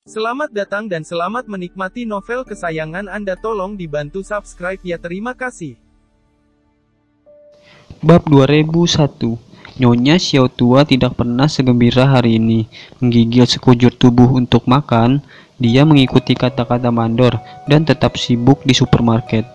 Selamat datang dan selamat menikmati novel kesayangan Anda. Tolong dibantu subscribe ya, terima kasih. Bab 2001. Nyonya Xiao Tua tidak pernah segembira hari ini. Menggigil sekujur tubuh untuk makan, dia mengikuti kata-kata mandor dan tetap sibuk di supermarket.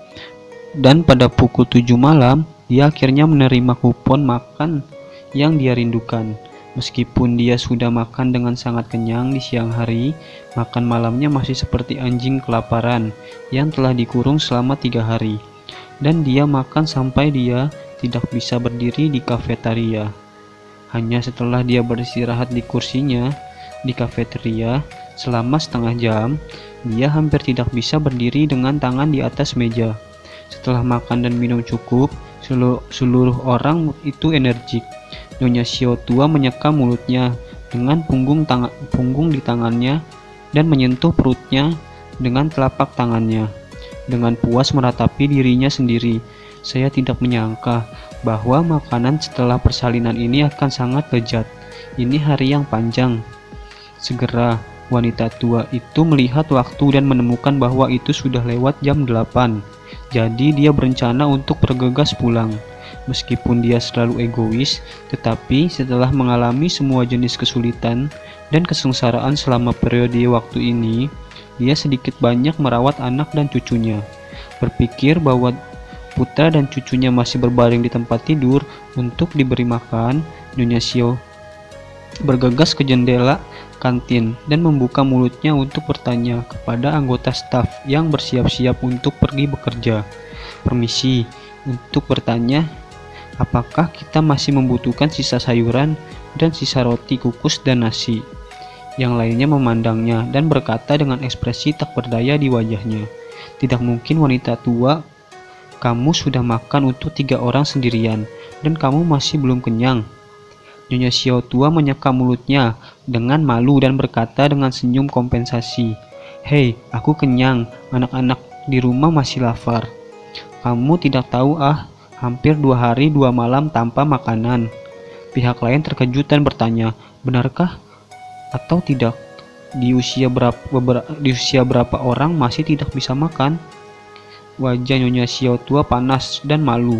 Dan pada pukul 7 malam, dia akhirnya menerima kupon makan yang dia rindukan. Meskipun dia sudah makan dengan sangat kenyang di siang hari, makan malamnya masih seperti anjing kelaparan yang telah dikurung selama 3 hari. Dan dia makan sampai dia tidak bisa berdiri di kafetaria. Hanya setelah dia beristirahat di kursinya di kafetaria selama setengah jam, dia hampir tidak bisa berdiri dengan tangan di atas meja. Setelah makan dan minum cukup, seluruh orang itu energik. Nyonya Xiao Tua menyeka mulutnya dengan punggung di tangannya dan menyentuh perutnya dengan telapak tangannya. Dengan puas meratapi dirinya sendiri, saya tidak menyangka bahwa makanan setelah persalinan ini akan sangat lezat. Ini hari yang panjang. Segera, wanita tua itu melihat waktu dan menemukan bahwa itu sudah lewat jam 8. Jadi dia berencana untuk bergegas pulang. Meskipun dia selalu egois, tetapi setelah mengalami semua jenis kesulitan dan kesengsaraan selama periode waktu ini, dia sedikit banyak merawat anak dan cucunya. Berpikir bahwa putra dan cucunya masih berbaring di tempat tidur untuk diberi makan, Nyonya Xiao bergegas ke jendela kantin dan membuka mulutnya untuk bertanya kepada anggota staf yang bersiap-siap untuk pergi bekerja. Permisi untuk bertanya, apakah kita masih membutuhkan sisa sayuran dan sisa roti kukus dan nasi? Yang lainnya memandangnya dan berkata dengan ekspresi tak berdaya di wajahnya, tidak mungkin wanita tua, kamu sudah makan untuk 3 orang sendirian dan kamu masih belum kenyang. Nyonya Xiao Tua menyeka mulutnya dengan malu dan berkata dengan senyum kompensasi, hei, aku kenyang, anak-anak di rumah masih lapar. Kamu tidak tahu hampir 2 hari 2 malam tanpa makanan. Pihak lain terkejut dan bertanya, benarkah atau tidak? Di usia berapa orang masih tidak bisa makan? Wajah Nyonya Xiao Tua panas dan malu.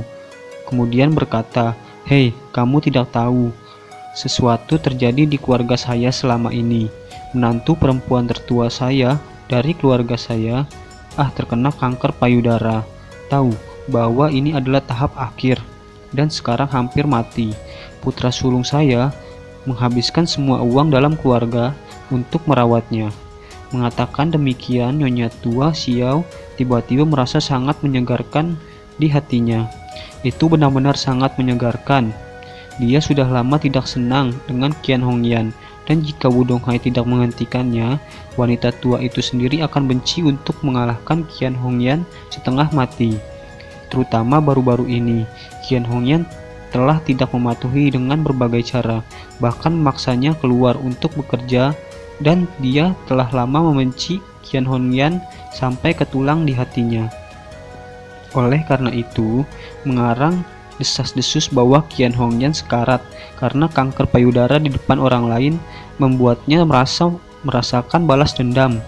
Kemudian berkata, hei, kamu tidak tahu. Sesuatu terjadi di keluarga saya selama ini. Menantu perempuan tertua saya dari keluarga saya terkena kanker payudara. Tahu bahwa ini adalah tahap akhir dan sekarang hampir mati. Putra sulung saya menghabiskan semua uang dalam keluarga untuk merawatnya. Mengatakan demikian, Nyonya Tua Xiao tiba-tiba merasa sangat menyegarkan di hatinya. Itu benar-benar sangat menyegarkan. Dia sudah lama tidak senang dengan Qian Hongyan, dan jika Wudong Hai tidak menghentikannya, wanita tua itu sendiri akan benci untuk mengalahkan Qian Hongyan setengah mati. Terutama baru-baru ini, Qian Hongyan telah tidak mematuhi dengan berbagai cara, bahkan memaksanya keluar untuk bekerja, dan dia telah lama membenci Qian Hongyan sampai ke tulang di hatinya. Oleh karena itu, mengarang desas-desus bahwa Qian Hongyan sekarat karena kanker payudara di depan orang lain membuatnya merasakan balas dendam.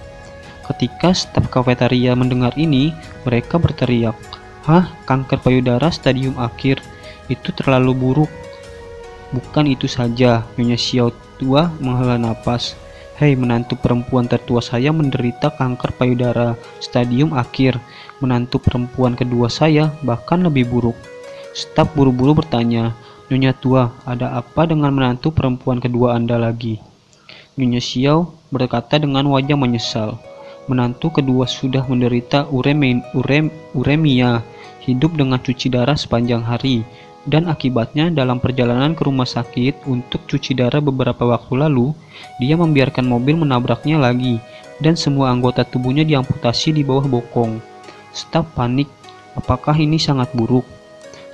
Ketika staf kafetaria mendengar ini, mereka berteriak, hah, kanker payudara stadium akhir? Itu terlalu buruk. Bukan itu saja, Nyonya Xiao Tua menghela napas. Hei, menantu perempuan tertua saya menderita kanker payudara stadium akhir. Menantu perempuan kedua saya bahkan lebih buruk. Staf buru-buru bertanya, Nyonya Tua, ada apa dengan menantu perempuan kedua Anda lagi? Nyonya Xiao berkata dengan wajah menyesal. Menantu kedua sudah menderita uremia, hidup dengan cuci darah sepanjang hari, dan akibatnya dalam perjalanan ke rumah sakit untuk cuci darah beberapa waktu lalu, dia membiarkan mobil menabraknya lagi, dan semua anggota tubuhnya diamputasi di bawah bokong. Staf panik, apakah ini sangat buruk?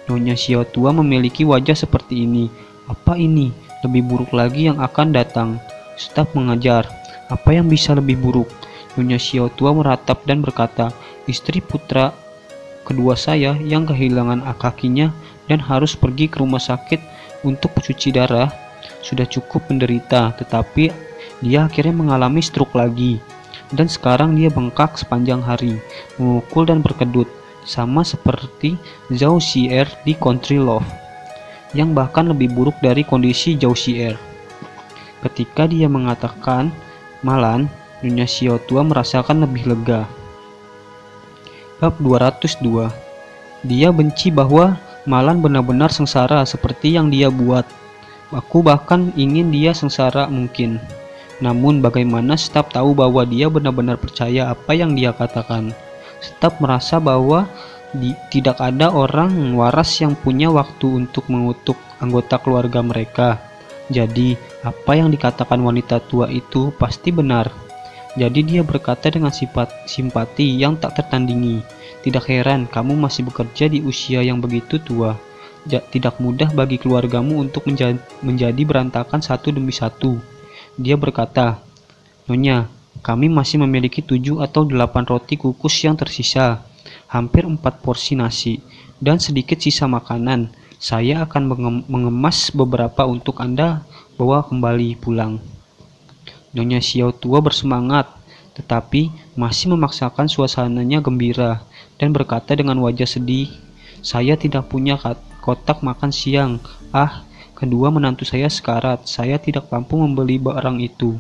Nyonya Xiao Tua memiliki wajah seperti ini. Apa ini? Lebih buruk lagi yang akan datang. Staf mengajar. Apa yang bisa lebih buruk? Nyonya Xiao Tua meratap dan berkata, istri putra kedua saya yang kehilangan kakinya dan harus pergi ke rumah sakit untuk cuci darah sudah cukup menderita, tetapi Dia akhirnya mengalami stroke lagi, dan sekarang dia bengkak sepanjang hari, memukul dan berkedut, sama seperti Zhao Xier di Country Love, yang bahkan lebih buruk dari kondisi Zhao Xier. Ketika dia mengatakan Malan, Nyonya Xiao tua merasakan lebih lega. Bab 202. Dia benci bahwa Malan benar-benar sengsara seperti yang dia buat. Aku bahkan ingin dia sengsara mungkin. Namun bagaimana Stap tahu bahwa dia benar-benar percaya apa yang dia katakan? Stap merasa bahwa tidak ada orang waras yang punya waktu untuk mengutuk anggota keluarga mereka. Jadi, apa yang dikatakan wanita tua itu pasti benar. Jadi dia berkata dengan simpati yang tak tertandingi. Tidak heran kamu masih bekerja di usia yang begitu tua. Tidak mudah bagi keluargamu untuk menjadi berantakan satu demi satu. Dia berkata, Nyonya, kami masih memiliki 7 atau 8 roti kukus yang tersisa, hampir 4 porsi nasi, dan sedikit sisa makanan. Saya akan mengemas beberapa untuk Anda bawa kembali pulang. Nyonya Xiao tua bersemangat, tetapi masih memaksakan suasananya gembira, dan berkata dengan wajah sedih, saya tidak punya kotak makan siang. Kedua menantu saya sekarat, saya tidak mampu membeli barang itu.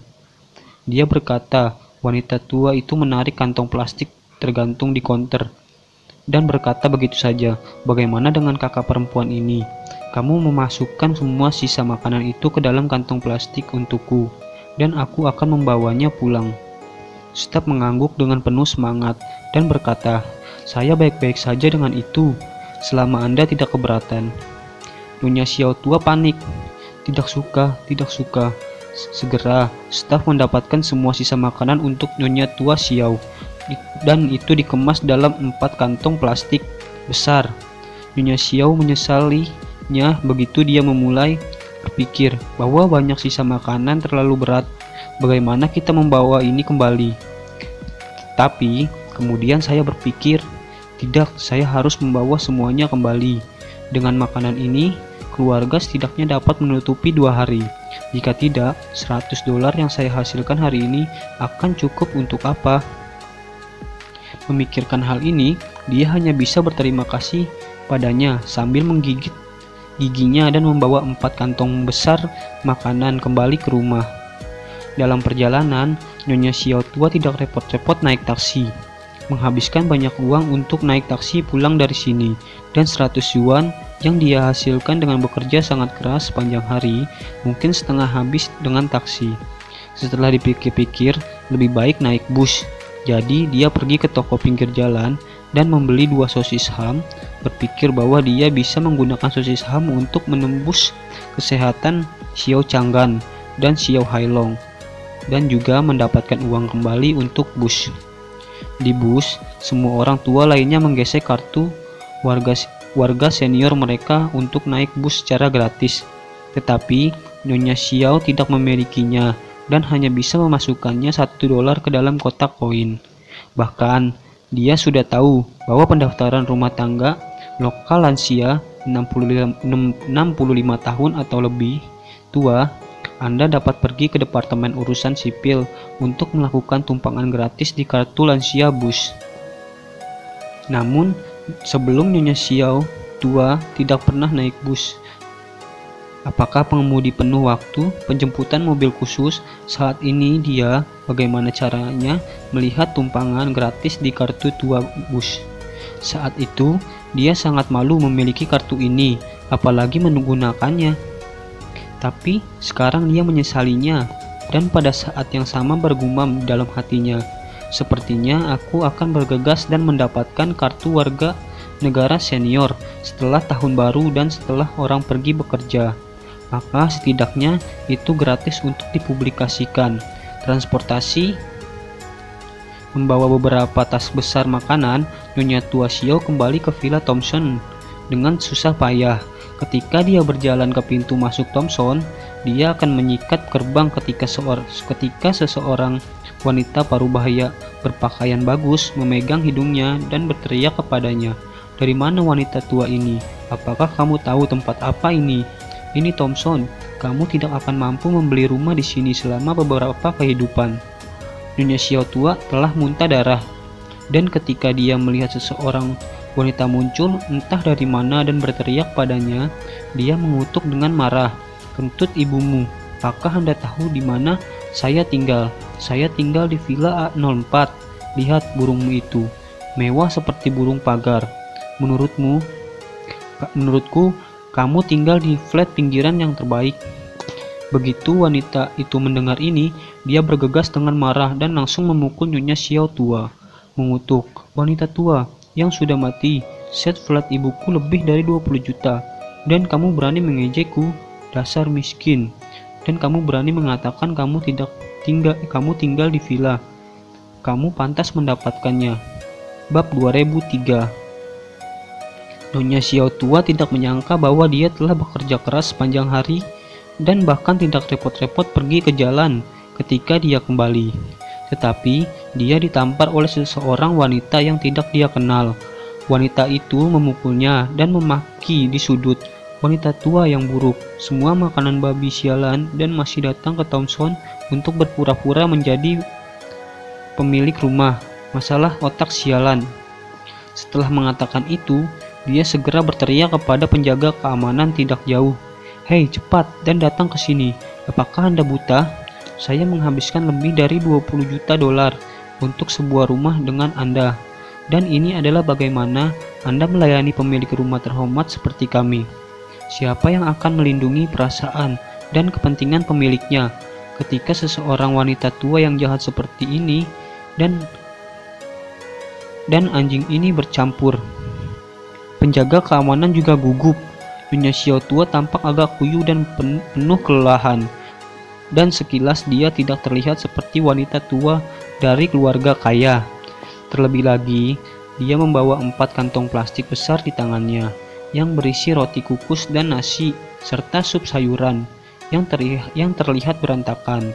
Dia berkata, wanita tua itu menarik kantong plastik tergantung di konter, dan berkata begitu saja, bagaimana dengan kakak perempuan ini? Kamu memasukkan semua sisa makanan itu ke dalam kantong plastik untukku, dan aku akan membawanya pulang. Stap mengangguk dengan penuh semangat, dan berkata, saya baik-baik saja dengan itu, selama Anda tidak keberatan. Nyonya Xiao tua panik. Tidak suka. Segera, Staf mendapatkan semua sisa makanan untuk Nyonya tua Xiao, dan itu dikemas dalam 4 kantong plastik besar. Nyonya Xiao menyesalinya begitu dia memulai berpikir bahwa banyak sisa makanan terlalu berat. Bagaimana kita membawa ini kembali? Tapi kemudian saya berpikir, tidak, saya harus membawa semuanya kembali. Dengan makanan ini, keluarga setidaknya dapat menutupi 2 hari. Jika tidak, $100 yang saya hasilkan hari ini akan cukup untuk apa? Memikirkan hal ini, dia hanya bisa berterima kasih padanya sambil menggigit giginya dan membawa 4 kantong besar makanan kembali ke rumah. Dalam perjalanan, Nyonya Xiao tua tidak repot-repot naik taksi, menghabiskan banyak uang untuk naik taksi pulang dari sini, dan 100 yuan yang dia hasilkan dengan bekerja sangat keras sepanjang hari mungkin setengah habis dengan taksi. Setelah dipikir-pikir, lebih baik naik bus. Jadi dia pergi ke toko pinggir jalan dan membeli 2 sosis ham, berpikir bahwa dia bisa menggunakan sosis ham untuk menembus kesehatan Xiao Changgan dan Xiao Hailong, dan juga mendapatkan uang kembali untuk bus. Di bus, semua orang tua lainnya menggesek kartu warga senior mereka untuk naik bus secara gratis. Tetapi Nyonya Xiao tidak memilikinya dan hanya bisa memasukkannya $1 ke dalam kotak koin. Bahkan, dia sudah tahu bahwa pendaftaran rumah tangga lokal lansia 65 tahun atau lebih tua, Anda dapat pergi ke Departemen Urusan Sipil untuk melakukan tumpangan gratis di kartu lansia bus. Namun, sebelum Nyonya Xiao tua tidak pernah naik bus. Apakah pengemudi penuh waktu, penjemputan mobil khusus? Saat ini dia bagaimana caranya melihat tumpangan gratis di kartu tua bus. Saat itu, dia sangat malu memiliki kartu ini, apalagi menggunakannya. Tapi sekarang dia menyesalinya, dan pada saat yang sama bergumam dalam hatinya, sepertinya aku akan bergegas dan mendapatkan kartu warga negara senior setelah tahun baru dan setelah orang pergi bekerja. Maka setidaknya itu gratis untuk dipublikasikan. Transportasi membawa beberapa tas besar makanan, Nyonya tua Xiao kembali ke Villa Thompson dengan susah payah. Ketika dia berjalan ke pintu masuk Thompson, dia akan menyikat gerbang ketika seseorang wanita parubaya berpakaian bagus memegang hidungnya dan berteriak kepadanya, "Dari mana wanita tua ini? Apakah kamu tahu tempat apa ini? Ini Thompson, kamu tidak akan mampu membeli rumah di sini selama beberapa kehidupan. Nyonya Xiao tua telah muntah darah, dan ketika dia melihat seseorang wanita muncul entah dari mana dan berteriak padanya, dia mengutuk dengan marah, "Kentut ibumu, apakah Anda tahu di mana saya tinggal? Saya tinggal di Villa A04. Lihat burungmu itu, mewah seperti burung pagar. Menurutku, kamu tinggal di flat pinggiran yang terbaik." Begitu wanita itu mendengar ini, dia bergegas dengan marah dan langsung memukul Nyonya Xiao tua, mengutuk, "Wanita tua yang sudah mati, set flat ibuku lebih dari 20 juta, dan kamu berani mengejekku, dasar miskin, dan kamu berani mengatakan kamu tinggal di villa. Kamu pantas mendapatkannya." Bab 2003. Nyonya Xiao tua tidak menyangka bahwa dia telah bekerja keras sepanjang hari dan bahkan tidak repot-repot pergi ke jalan ketika dia kembali. Tetapi dia ditampar oleh seseorang wanita yang tidak dia kenal. Wanita itu memukulnya dan memaki di sudut. "Wanita tua yang buruk, semua makanan babi sialan, dan masih datang ke Thomson untuk berpura-pura menjadi pemilik rumah. Masalah otak sialan." Setelah mengatakan itu, dia segera berteriak kepada penjaga keamanan tidak jauh, "Hei, cepat dan datang ke sini. Apakah Anda buta? Saya menghabiskan lebih dari 20 juta dolar untuk sebuah rumah dengan Anda. Dan ini adalah bagaimana Anda melayani pemilik rumah terhormat seperti kami. Siapa yang akan melindungi perasaan dan kepentingan pemiliknya ketika seseorang wanita tua yang jahat seperti ini dan anjing ini bercampur?" Penjaga keamanan juga gugup. Nyonya Xiao tua tampak agak kuyuh dan penuh kelelahan, dan sekilas dia tidak terlihat seperti wanita tua dari keluarga kaya. Terlebih lagi, dia membawa 4 kantong plastik besar di tangannya yang berisi roti kukus dan nasi serta sup sayuran yang terlihat berantakan,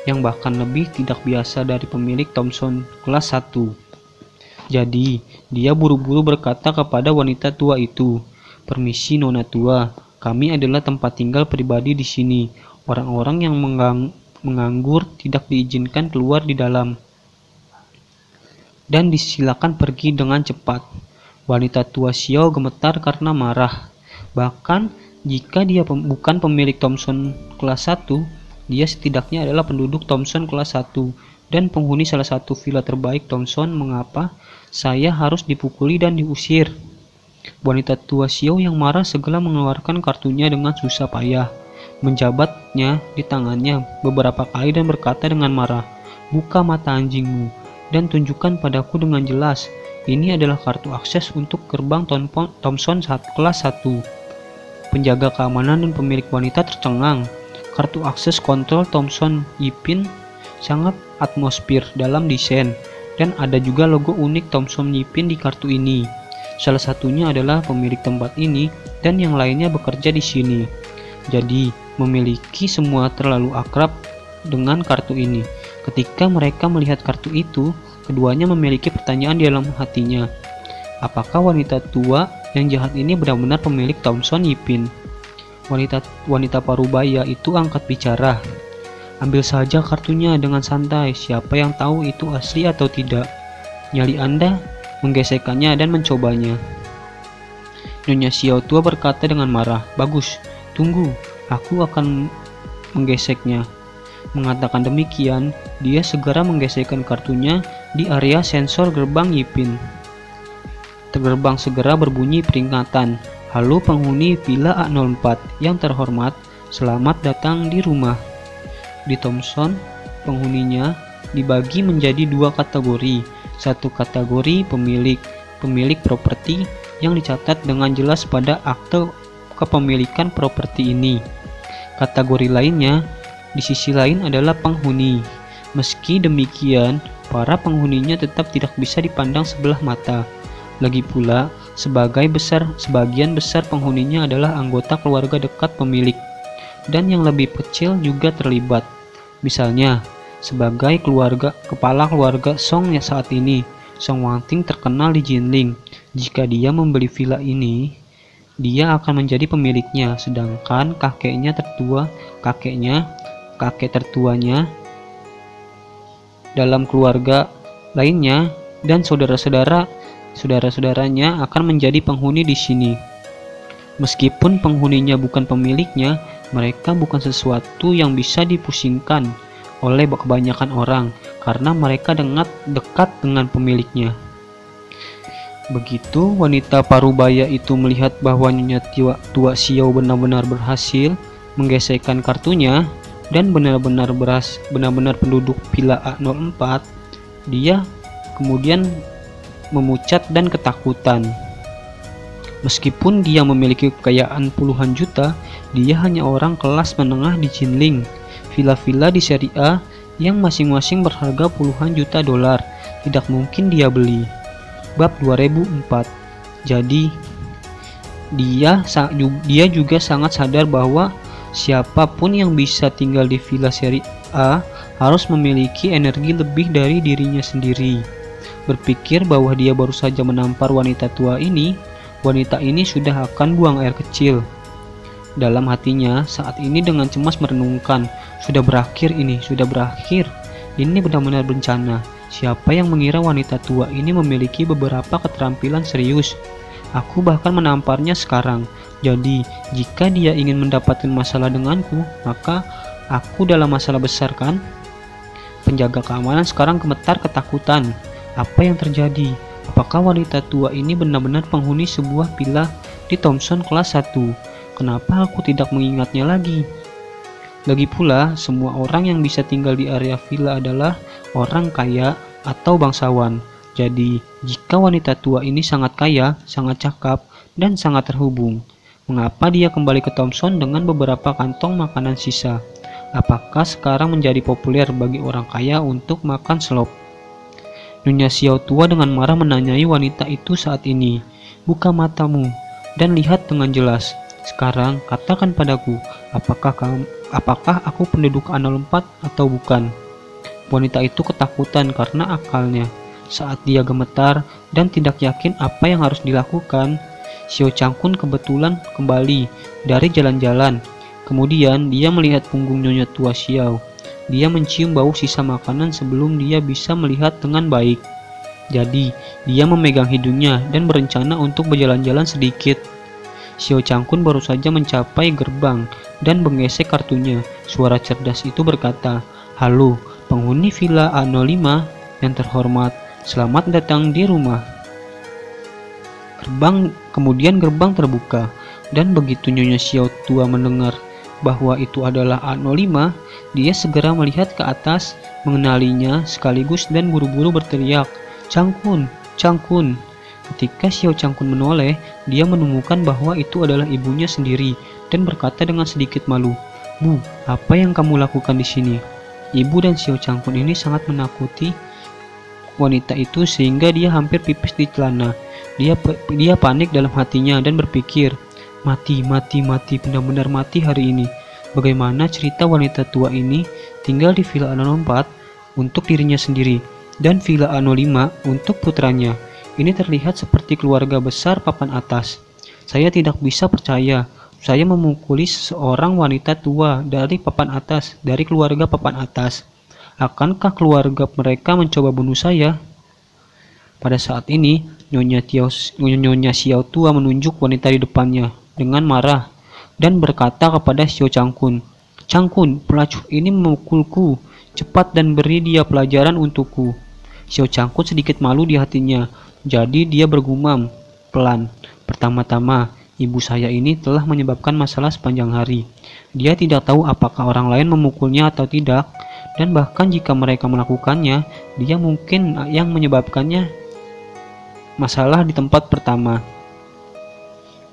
yang bahkan lebih tidak biasa dari pemilik Thomson kelas 1. Jadi, dia buru-buru berkata kepada wanita tua itu, "Permisi Nona tua, kami adalah tempat tinggal pribadi di sini. Orang-orang yang menganggur tidak diizinkan keluar di dalam, dan disilakan pergi dengan cepat." Wanita tua Xiao gemetar karena marah. Bahkan jika dia bukan pemilik Thomson kelas 1, dia setidaknya adalah penduduk Thomson kelas 1 dan penghuni salah satu villa terbaik Thomson. "Mengapa saya harus dipukuli dan diusir?" Wanita tua Xiao yang marah segera mengeluarkan kartunya dengan susah payah, menjabatnya di tangannya beberapa kali dan berkata dengan marah, "Buka mata anjingmu dan tunjukkan padaku dengan jelas. Ini adalah kartu akses untuk gerbang Thomson kelas 1. Penjaga keamanan dan pemilik wanita tercengang. Kartu akses kontrol Thomson Yipin sangat atmosfer dalam desain, dan ada juga logo unik Thomson Yipin di kartu ini. Salah satunya adalah pemilik tempat ini dan yang lainnya bekerja di sini. Jadi, memiliki semua terlalu akrab dengan kartu ini." Ketika mereka melihat kartu itu, keduanya memiliki pertanyaan di dalam hatinya. Apakah wanita tua yang jahat ini benar-benar pemilik Thomson Yipin? Wanita parubaya itu angkat bicara. "Ambil saja kartunya dengan santai. Siapa yang tahu itu asli atau tidak? Nyali Anda menggesekkannya dan mencobanya." Nyonya Xiao tua berkata dengan marah, "Bagus, tunggu, aku akan menggeseknya." Mengatakan demikian, dia segera menggesekkan kartunya di area sensor gerbang Yipin. Gerbang segera berbunyi peringatan, "Halo penghuni Villa A04 yang terhormat, selamat datang di rumah." Di Thomson, penghuninya dibagi menjadi 2 kategori. Satu kategori pemilik properti yang dicatat dengan jelas pada akte kepemilikan properti ini. Kategori lainnya di sisi lain adalah penghuni. Meski demikian, para penghuninya tetap tidak bisa dipandang sebelah mata. Lagi pula, sebagian besar penghuninya adalah anggota keluarga dekat pemilik, dan yang lebih kecil juga terlibat. Misalnya, sebagai kepala keluarga Song yang saat ini, Song Wangting terkenal di Jinling. Jika dia membeli villa ini, dia akan menjadi pemiliknya, sedangkan kakek tertuanya dalam keluarga lainnya dan saudara-saudaranya akan menjadi penghuni di sini. Meskipun penghuninya bukan pemiliknya, mereka bukan sesuatu yang bisa dipusingkan oleh kebanyakan orang karena mereka dekat dengan pemiliknya. Begitu wanita parubaya itu melihat bahwa Nyonya Tua Xiao benar-benar berhasil menggesekkan kartunya dan benar-benar penduduk Villa A04, dia kemudian memucat dan ketakutan. Meskipun dia memiliki kekayaan puluhan juta, dia hanya orang kelas menengah di Jinling. Villa-villa di seri A yang masing-masing berharga puluhan juta dolar tidak mungkin dia beli. Bab 2004. Jadi dia juga sangat sadar bahwa siapapun yang bisa tinggal di villa seri A harus memiliki energi lebih dari dirinya sendiri. Berpikir bahwa dia baru saja menampar wanita tua ini, wanita ini sudah akan buang air kecil. Dalam hatinya saat ini dengan cemas merenungkan, sudah berakhir. Ini benar-benar bencana. Siapa yang mengira wanita tua ini memiliki beberapa keterampilan serius? Aku bahkan menamparnya sekarang. Jadi, jika dia ingin mendapatkan masalah denganku, maka aku dalam masalah besar kan? Penjaga keamanan sekarang gemetar ketakutan. Apa yang terjadi? Apakah wanita tua ini benar-benar penghuni sebuah villa di Thompson kelas 1? Kenapa aku tidak mengingatnya lagi? Lagi pula, semua orang yang bisa tinggal di area villa adalah orang kaya atau bangsawan. Jadi, jika wanita tua ini sangat kaya, sangat cakap, dan sangat terhubung, mengapa dia kembali ke Thompson dengan beberapa kantong makanan sisa? Apakah sekarang menjadi populer bagi orang kaya untuk makan selop? Nyonya Xiao tua dengan marah menanyai wanita itu saat ini. Buka matamu dan lihat dengan jelas. Sekarang katakan padaku, apakah aku penduduk A04 atau bukan? Wanita itu ketakutan karena akalnya. Saat dia gemetar dan tidak yakin apa yang harus dilakukan, Xiao Changkun kebetulan kembali dari jalan-jalan. Kemudian dia melihat punggung Nyonya Tua Xiao. Dia mencium bau sisa makanan sebelum dia bisa melihat dengan baik. Jadi, dia memegang hidungnya dan berencana untuk berjalan-jalan sedikit. Xiao Changkun baru saja mencapai gerbang dan menggesek kartunya. Suara cerdas itu berkata, "Halo, penghuni Villa A05 yang terhormat, selamat datang di rumah." Kemudian gerbang terbuka, dan begitu Nyonya Xiao tua mendengar bahwa itu adalah A05, dia segera melihat ke atas, mengenalinya sekaligus dan buru-buru berteriak, "Changkun, Changkun!" Ketika Xiao Changkun menoleh, dia menemukan bahwa itu adalah ibunya sendiri dan berkata dengan sedikit malu, "Bu, apa yang kamu lakukan di sini?" Ibu dan Xiao Changkun ini sangat menakuti wanita itu sehingga dia hampir pipis di celana. Dia panik dalam hatinya dan berpikir, mati, benar-benar mati hari ini. Bagaimana cerita wanita tua ini tinggal di Villa A04 untuk dirinya sendiri dan Villa A05 untuk putranya. Ini terlihat seperti keluarga besar papan atas. Saya tidak bisa percaya. Saya memukuli seorang wanita tua dari keluarga papan atas. Akankah keluarga mereka mencoba bunuh saya? Pada saat ini, Nyonya Xiao tua menunjuk wanita di depannya dengan marah dan berkata kepada Xiao Changkun, "Changkun, pelacur ini memukulku. Cepat dan beri dia pelajaran untukku." Xiao Changkun sedikit malu di hatinya. Jadi dia bergumam pelan, "Pertama-tama, ibu saya ini telah menyebabkan masalah sepanjang hari. Dia tidak tahu apakah orang lain memukulnya atau tidak, dan bahkan jika mereka melakukannya, dia mungkin yang menyebabkannya masalah di tempat pertama.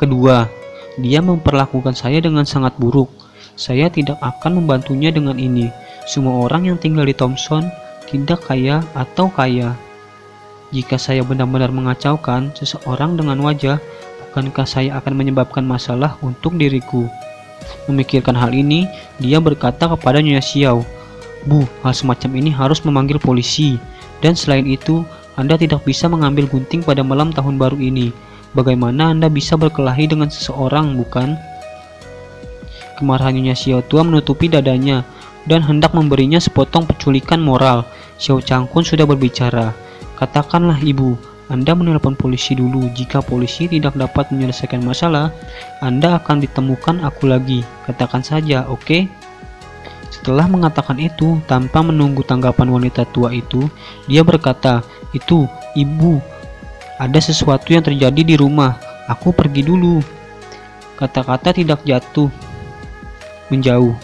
Kedua, dia memperlakukan saya dengan sangat buruk. Saya tidak akan membantunya dengan ini. Semua orang yang tinggal di Thompson tidak kaya atau kaya. Jika saya benar-benar mengacaukan seseorang dengan wajah, bukankah saya akan menyebabkan masalah untuk diriku?" Memikirkan hal ini, dia berkata kepada Nyonya Xiao, "Bu, hal semacam ini harus memanggil polisi. Dan selain itu, Anda tidak bisa mengambil gunting pada malam tahun baru ini. Bagaimana Anda bisa berkelahi dengan seseorang, bukan? Kemarahan Nyonya Xiao Tua menutupi dadanya dan hendak memberinya sepotong penculikan moral. Xiao Changkun sudah berbicara. Katakanlah ibu, Anda menelpon polisi dulu. Jika polisi tidak dapat menyelesaikan masalah, Anda akan ditemukan aku lagi. Katakan saja, oke? Setelah mengatakan itu, tanpa menunggu tanggapan wanita tua itu, dia berkata, "Itu, ibu, ada sesuatu yang terjadi di rumah. Aku pergi dulu." Kata-kata tidak jatuh menjauh.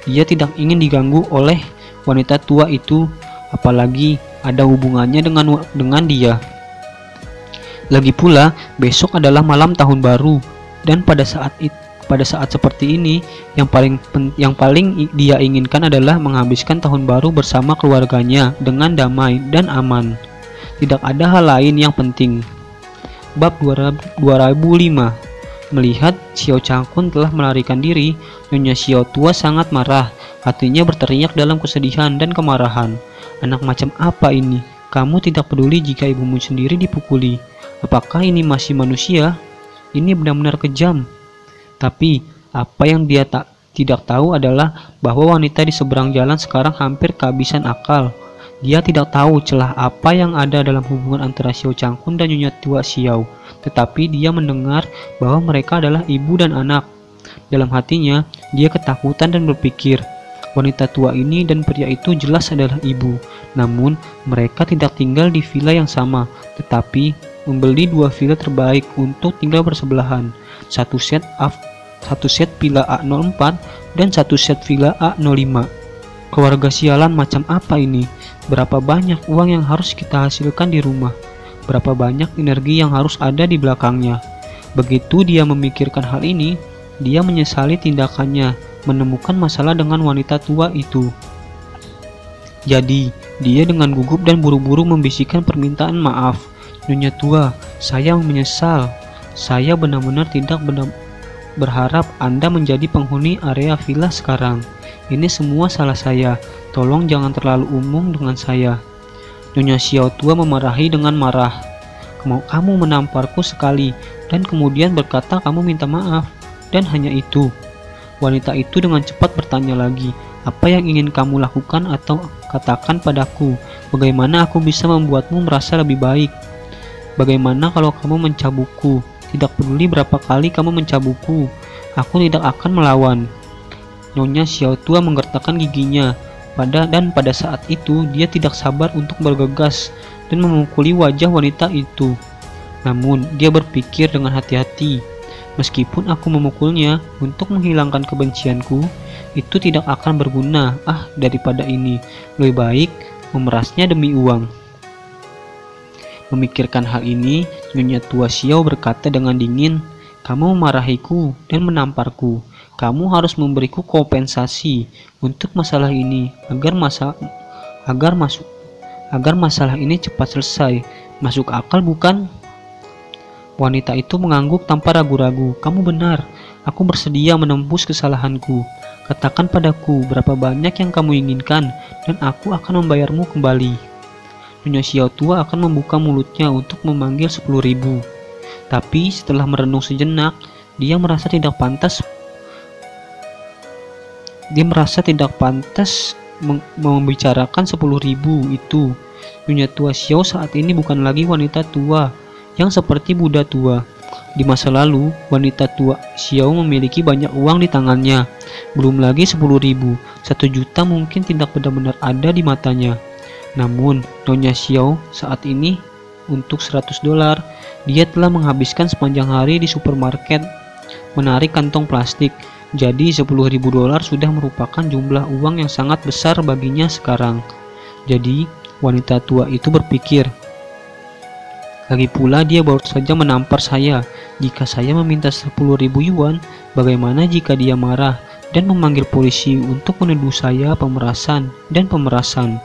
Dia tidak ingin diganggu oleh wanita tua itu, apalagi ada hubungannya dengan dia. Lagi pula, besok adalah malam tahun baru, dan pada saat seperti ini, yang paling dia inginkan adalah menghabiskan tahun baru bersama keluarganya dengan damai dan aman. Tidak ada hal lain yang penting. Bab 2005. Melihat Xiao Changkun telah melarikan diri, Nyonya Xiao Tua sangat marah. Hatinya berteriak dalam kesedihan dan kemarahan. "Anak macam apa ini? Kamu tidak peduli jika ibumu sendiri dipukuli. Apakah ini masih manusia? Ini benar-benar kejam." Tapi apa yang dia tidak tahu adalah bahwa wanita di seberang jalan sekarang hampir kehabisan akal. Dia tidak tahu celah apa yang ada dalam hubungan antara Xiao Changkun dan Nyonya Tua Xiao, tetapi dia mendengar bahwa mereka adalah ibu dan anak. Dalam hatinya, dia ketakutan dan berpikir, wanita tua ini dan pria itu jelas adalah ibu. Namun, mereka tidak tinggal di villa yang sama, tetapi membeli dua villa terbaik untuk tinggal bersebelahan. Satu set villa A04 dan satu set villa A05. Keluarga sialan macam apa ini? Berapa banyak uang yang harus kita hasilkan di rumah? Berapa banyak energi yang harus ada di belakangnya? Begitu dia memikirkan hal ini, dia menyesali tindakannya, menemukan masalah dengan wanita tua itu. Jadi, dia dengan gugup dan buru-buru membisikkan permintaan maaf. "Nyonya Tua, saya menyesal. Saya benar-benar tidak berharap Anda menjadi penghuni area villa sekarang. Ini semua salah saya. Tolong jangan terlalu umum dengan saya." Nyonya Xiao Tua memarahi dengan marah. Kamu menamparku sekali dan kemudian berkata kamu minta maaf. Dan hanya itu." Wanita itu dengan cepat bertanya lagi, "Apa yang ingin kamu lakukan atau katakan padaku? Bagaimana aku bisa membuatmu merasa lebih baik? Bagaimana kalau kamu mencabukku? Tidak peduli berapa kali kamu mencabukku, aku tidak akan melawan." Nyonya Xiao Tua menggertakkan giginya. Pada saat itu dia tidak sabar untuk bergegas dan memukuli wajah wanita itu. Namun dia berpikir dengan hati-hati, meskipun aku memukulnya untuk menghilangkan kebencianku, itu tidak akan berguna. Daripada ini, lebih baik memerasnya demi uang. Memikirkan hal ini, Nyonya Tua Xiao berkata dengan dingin, "Kamu memarahiku dan menamparku. Kamu harus memberiku kompensasi untuk masalah ini agar masalah ini cepat selesai. Masuk akal bukan?" Wanita itu mengangguk tanpa ragu-ragu. "Kamu benar. Aku bersedia menembus kesalahanku. Katakan padaku berapa banyak yang kamu inginkan dan aku akan membayarmu kembali." Nyonya Xiao Tua akan membuka mulutnya untuk memanggil 10.000. Tapi setelah merenung sejenak, dia merasa tidak pantas membicarakan 10.000 itu. Nyonya Tua Xiao saat ini bukan lagi wanita tua yang seperti Buddha tua. Di masa lalu, wanita tua Xiao memiliki banyak uang di tangannya. Belum lagi 10.000, 1 juta mungkin tidak benar-benar ada di matanya. Namun, Nyonya Xiao saat ini untuk $100, dia telah menghabiskan sepanjang hari di supermarket menarik kantong plastik. Jadi $10.000 sudah merupakan jumlah uang yang sangat besar baginya sekarang. Jadi wanita tua itu berpikir, lagi pula dia baru saja menampar saya. Jika saya meminta 10.000 yuan, bagaimana jika dia marah dan memanggil polisi untuk menuduh saya pemerasan dan pemerasan?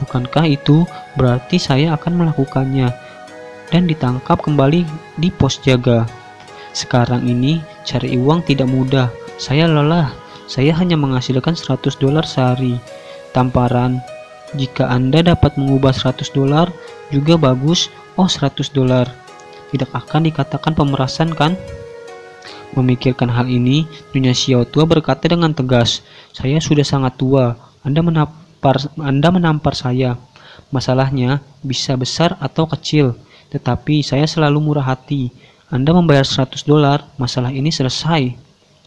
Bukankah itu berarti saya akan melakukannya dan ditangkap kembali di pos jaga? Sekarang ini cari uang tidak mudah. Saya lelah. Saya hanya menghasilkan $100 sehari. Tamparan, jika Anda dapat mengubah $100 juga bagus. $100. tidak akan dikatakan pemerasan kan? Memikirkan hal ini, Nyonya Xiao Tua berkata dengan tegas, "Saya sudah sangat tua, Anda menampar saya. Masalahnya bisa besar atau kecil, tetapi saya selalu murah hati. Anda membayar $100, masalah ini selesai."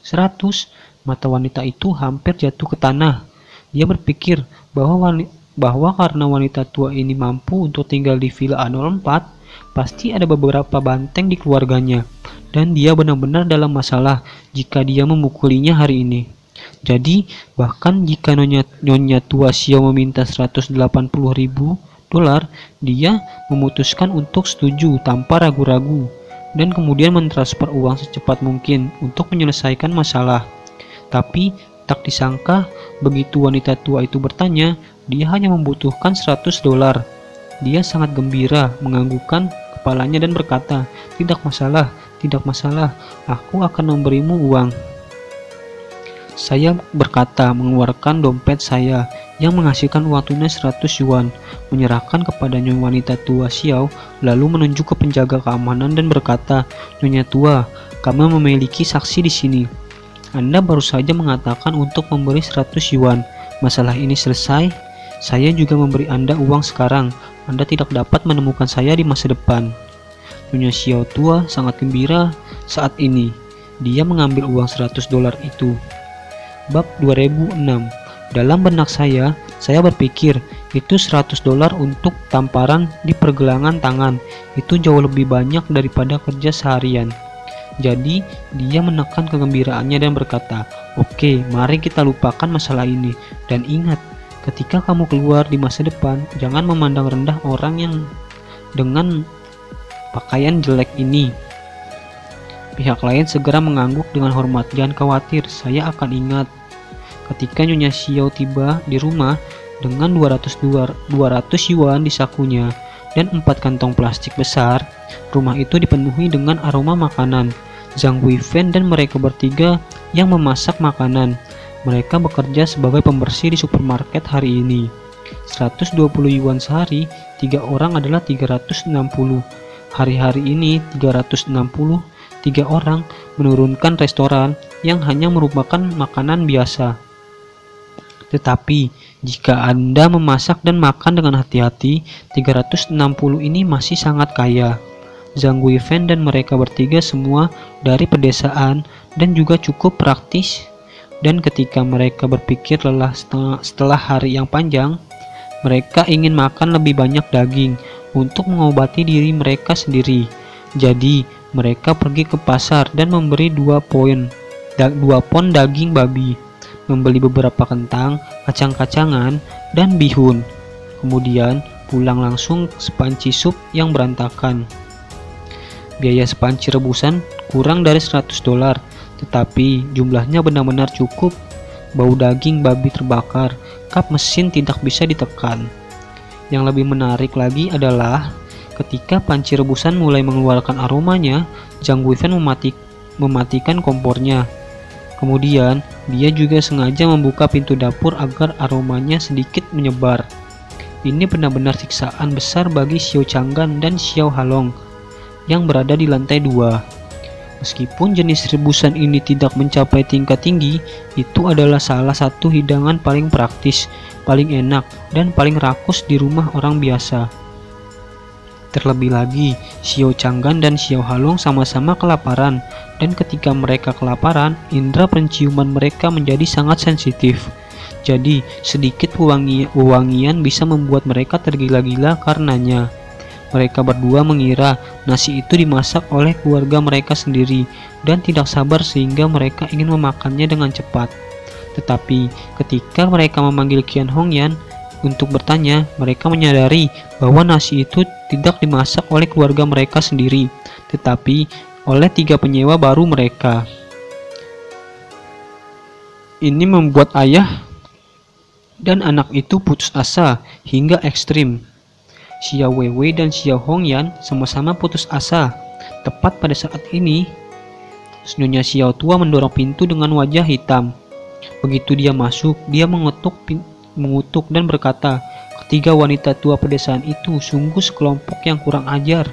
100? Mata wanita itu hampir jatuh ke tanah. Dia berpikir bahwa karena wanita tua ini mampu untuk tinggal di Villa A04, pasti ada beberapa banteng di keluarganya, dan dia benar-benar dalam masalah jika dia memukulinya hari ini. Jadi, bahkan jika Nyonya tua Xiao meminta $180.000, dia memutuskan untuk setuju tanpa ragu-ragu, dan kemudian mentransfer uang secepat mungkin untuk menyelesaikan masalah. Tapi, tak disangka, begitu wanita tua itu bertanya, dia hanya membutuhkan $100. Dia sangat gembira, menganggukkan kepalanya dan berkata, tidak masalah, aku akan memberimu uang." Saya berkata, mengeluarkan dompet saya yang menghasilkan uang tunai 100 yuan, menyerahkan kepada Nyonya wanita tua Xiao, lalu menunjuk ke penjaga keamanan dan berkata, "Nyonya tua, kami memiliki saksi di sini. Anda baru saja mengatakan untuk memberi 100 yuan. Masalah ini selesai. Saya juga memberi Anda uang sekarang. Anda tidak dapat menemukan saya di masa depan." Nyonya Xiao Tua sangat gembira saat ini. Dia mengambil uang $100 itu. Bab 2006. Dalam benak saya berpikir, itu $100 untuk tamparan di pergelangan tangan. Itu jauh lebih banyak daripada kerja seharian. Jadi, dia menekan kegembiraannya dan berkata, "Oke, mari kita lupakan masalah ini. Dan ingat, ketika kamu keluar di masa depan, jangan memandang rendah orang yang dengan pakaian jelek ini." Pihak lain segera mengangguk dengan hormat. "Jangan khawatir, saya akan ingat." Ketika Nyonya Xiao tiba di rumah dengan 200 yuan di sakunya dan 4 kantong plastik besar, rumah itu dipenuhi dengan aroma makanan. Zhang Weifan dan mereka bertiga yang memasak makanan. Mereka bekerja sebagai pembersih di supermarket hari ini. 120 yuan sehari, 3 orang adalah 360. Hari-hari ini 360, 3 orang menurunkan restoran yang hanya merupakan makanan biasa. Tetapi, jika Anda memasak dan makan dengan hati-hati, 360 ini masih sangat kaya. Zhang Weifan dan mereka bertiga semua dari pedesaan dan juga cukup praktis. Dan ketika mereka berpikir lelah setelah hari yang panjang, mereka ingin makan lebih banyak daging untuk mengobati diri mereka sendiri. Jadi, mereka pergi ke pasar dan memberi 2 pon daging babi, membeli beberapa kentang, kacang-kacangan, dan bihun. Kemudian pulang langsung sepanci sup yang berantakan. Biaya sepanci rebusan kurang dari $100, tetapi jumlahnya benar-benar cukup. Bau daging babi terbakar, kap mesin tidak bisa ditekan. Yang lebih menarik lagi adalah ketika panci rebusan mulai mengeluarkan aromanya, Zhang Weifan mematikan kompornya. Kemudian, dia juga sengaja membuka pintu dapur agar aromanya sedikit menyebar. Ini benar-benar siksaan besar bagi Xiao Changgan dan Xiao Halong yang berada di lantai 2. Meskipun jenis rebusan ini tidak mencapai tingkat tinggi, itu adalah salah satu hidangan paling praktis, paling enak, dan paling rakus di rumah orang biasa. Terlebih lagi, Xiao Changgan dan Xiao Halong sama-sama kelaparan, dan ketika mereka kelaparan, indera penciuman mereka menjadi sangat sensitif. Jadi, sedikit wewangian bisa membuat mereka tergila-gila karenanya. Mereka berdua mengira nasi itu dimasak oleh keluarga mereka sendiri dan tidak sabar sehingga mereka ingin memakannya dengan cepat. Tetapi, ketika mereka memanggil Qian Hongyan untuk bertanya, mereka menyadari bahwa nasi itu tidak dimasak oleh keluarga mereka sendiri, tetapi oleh 3 penyewa baru mereka. Ini membuat ayah dan anak itu putus asa hingga ekstrim. Xiao Weiwei dan Xiao Hongyan sama-sama putus asa. Tepat pada saat ini, Nyonya Xiao Tua mendorong pintu dengan wajah hitam. Begitu dia masuk, dia mengutuk dan berkata, "Ketiga wanita tua pedesaan itu sungguh sekelompok yang kurang ajar.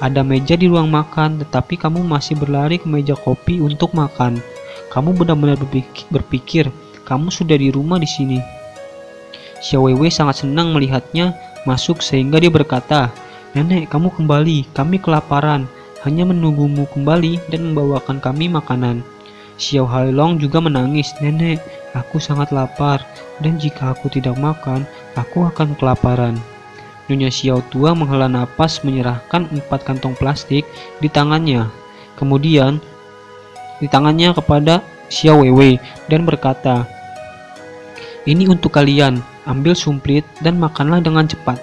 Ada meja di ruang makan, tetapi kamu masih berlari ke meja kopi untuk makan. Kamu benar-benar berpikir, kamu sudah di rumah di sini. Xiao Weiwei sangat senang melihatnya masuk sehingga dia berkata, "Nenek, kamu kembali, kami kelaparan, hanya menunggumu kembali dan membawakan kami makanan." Xiao Hailong juga menangis, "Nenek, aku sangat lapar, dan jika aku tidak makan, aku akan kelaparan." Nyonya Xiao tua menghela napas menyerahkan 4 kantong plastik di tangannya. Kemudian, di tangannya kepada Xiao Weiwei dan berkata, "Ini untuk kalian, ambil sumplit dan makanlah dengan cepat."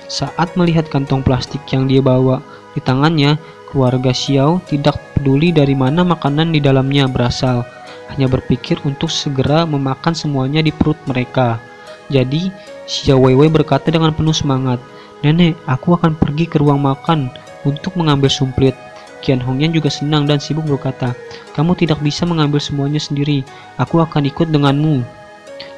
Saat melihat kantong plastik yang dia bawa di tangannya, keluarga Xiao tidak peduli dari mana makanan di dalamnya berasal, hanya berpikir untuk segera memakan semuanya di perut mereka. Jadi, Xiao Weiwei berkata dengan penuh semangat, "Nenek, aku akan pergi ke ruang makan untuk mengambil sumplit." Qian Hongyan juga senang dan sibuk berkata, "Kamu tidak bisa mengambil semuanya sendiri, aku akan ikut denganmu."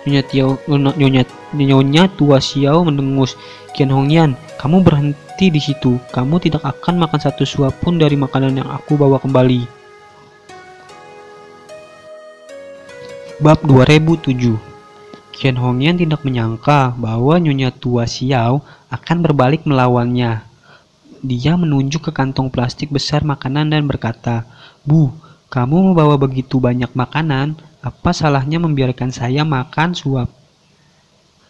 Nyonya tua Xiao mendengus, "Qian Hongyan, kamu berhenti di situ. Kamu tidak akan makan satu suap pun dari makanan yang aku bawa kembali." Bab 2007. Qian Hongyan tidak menyangka bahwa Nyonya tua Xiao akan berbalik melawannya. Dia menunjuk ke kantong plastik besar makanan dan berkata, "Bu, kamu membawa begitu banyak makanan, apa salahnya membiarkan saya makan suap?